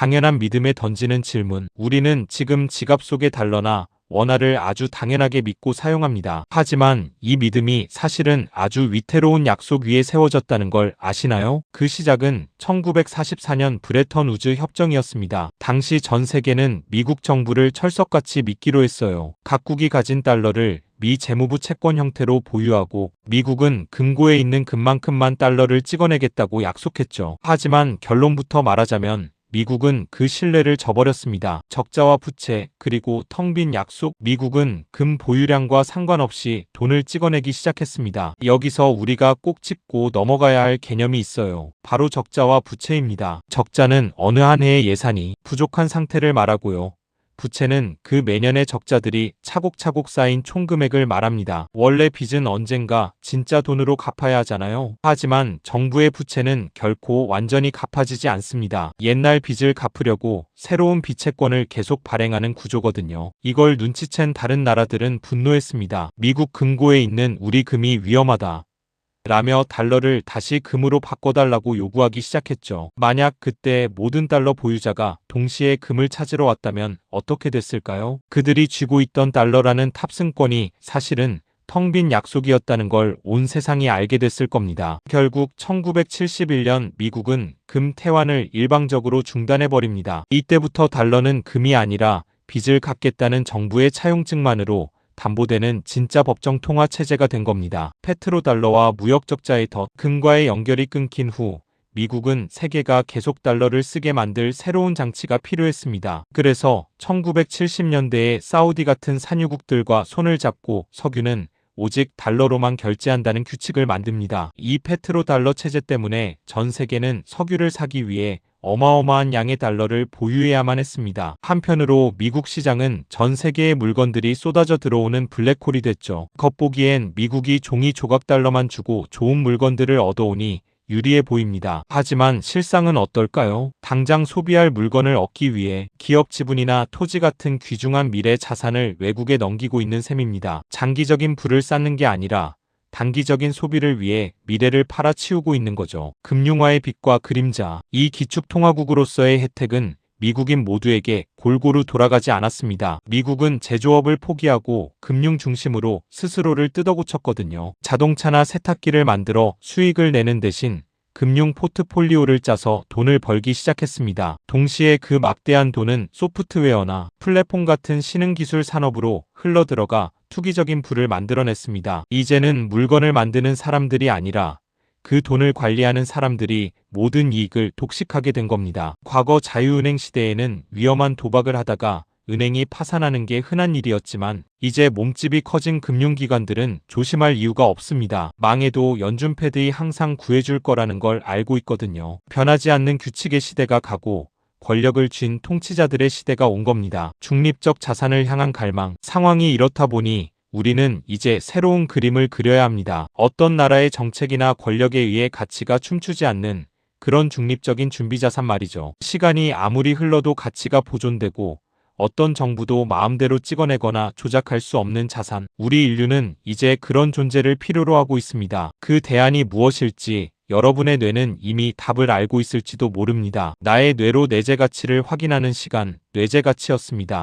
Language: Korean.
당연한 믿음에 던지는 질문. 우리는 지금 지갑 속의 달러나 원화를 아주 당연하게 믿고 사용합니다. 하지만 이 믿음이 사실은 아주 위태로운 약속 위에 세워졌다는 걸 아시나요? 그 시작은 1944년 브레턴 우즈 협정이었습니다. 당시 전 세계는 미국 정부를 철석같이 믿기로 했어요. 각국이 가진 달러를 미 재무부 채권 형태로 보유하고 미국은 금고에 있는 금만큼만 달러를 찍어내겠다고 약속했죠. 하지만 결론부터 말하자면 미국은 그 신뢰를 저버렸습니다. 적자와 부채, 그리고 텅 빈 약속, 미국은 금 보유량과 상관없이 돈을 찍어내기 시작했습니다. 여기서 우리가 꼭 짚고 넘어가야 할 개념이 있어요. 바로 적자와 부채입니다. 적자는 어느 한 해의 예산이 부족한 상태를 말하고요. 부채는 그 매년의 적자들이 차곡차곡 쌓인 총금액을 말합니다. 원래 빚은 언젠가 진짜 돈으로 갚아야 하잖아요. 하지만 정부의 부채는 결코 완전히 갚아지지 않습니다. 옛날 빚을 갚으려고 새로운 빚채권을 계속 발행하는 구조거든요. 이걸 눈치챈 다른 나라들은 분노했습니다. 미국 금고에 있는 우리 금이 위험하다 라며 달러를 다시 금으로 바꿔달라고 요구하기 시작했죠. 만약 그때 모든 달러 보유자가 동시에 금을 찾으러 왔다면 어떻게 됐을까요? 그들이 쥐고 있던 달러라는 탑승권이 사실은 텅 빈 약속이었다는 걸 온 세상이 알게 됐을 겁니다. 결국 1971년 미국은 금 태환을 일방적으로 중단해버립니다. 이때부터 달러는 금이 아니라 빚을 갚겠다는 정부의 차용증만으로 담보되는 진짜 법정 통화 체제가 된 겁니다. 페트로달러와 무역 적자의 덫, 금과의 연결이 끊긴 후 미국은 세계가 계속 달러를 쓰게 만들 새로운 장치가 필요했습니다. 그래서 1970년대에 사우디 같은 산유국들과 손을 잡고 석유는 오직 달러로만 결제한다는 규칙을 만듭니다. 이 페트로달러 체제 때문에 전 세계는 석유를 사기 위해 어마어마한 양의 달러를 보유해야만 했습니다. 한편으로 미국 시장은 전 세계의 물건들이 쏟아져 들어오는 블랙홀이 됐죠. 겉보기엔 미국이 종이 조각 달러만 주고 좋은 물건들을 얻어오니 유리해 보입니다. 하지만 실상은 어떨까요? 당장 소비할 물건을 얻기 위해 기업 지분이나 토지 같은 귀중한 미래 자산을 외국에 넘기고 있는 셈입니다. 장기적인 부를 쌓는 게 아니라 단기적인 소비를 위해 미래를 팔아치우고 있는 거죠. 금융화의 빛과 그림자, 이 기축통화국으로서의 혜택은 미국인 모두에게 골고루 돌아가지 않았습니다. 미국은 제조업을 포기하고 금융 중심으로 스스로를 뜯어고쳤거든요. 자동차나 세탁기를 만들어 수익을 내는 대신 금융 포트폴리오를 짜서 돈을 벌기 시작했습니다. 동시에 그 막대한 돈은 소프트웨어나 플랫폼 같은 신흥기술 산업으로 흘러들어가 투기적인 부를 만들어냈습니다. 이제는 물건을 만드는 사람들이 아니라 그 돈을 관리하는 사람들이 모든 이익을 독식하게 된 겁니다. 과거 자유은행 시대에는 위험한 도박을 하다가 은행이 파산하는 게 흔한 일이었지만 이제 몸집이 커진 금융기관들은 조심할 이유가 없습니다. 망해도 연준패드이 항상 구해줄 거라는 걸 알고 있거든요. 변하지 않는 규칙의 시대가 가고 권력을 쥔 통치자들의 시대가 온 겁니다. 중립적 자산을 향한 갈망. 상황이 이렇다 보니 우리는 이제 새로운 그림을 그려야 합니다. 어떤 나라의 정책이나 권력에 의해 가치가 춤추지 않는 그런 중립적인 준비자산 말이죠. 시간이 아무리 흘러도 가치가 보존되고 어떤 정부도 마음대로 찍어내거나 조작할 수 없는 자산. 우리 인류는 이제 그런 존재를 필요로 하고 있습니다. 그 대안이 무엇일지 여러분의 뇌는 이미 답을 알고 있을지도 모릅니다. 나의 뇌로 내재 가치를 확인하는 시간, 뇌재 가치였습니다.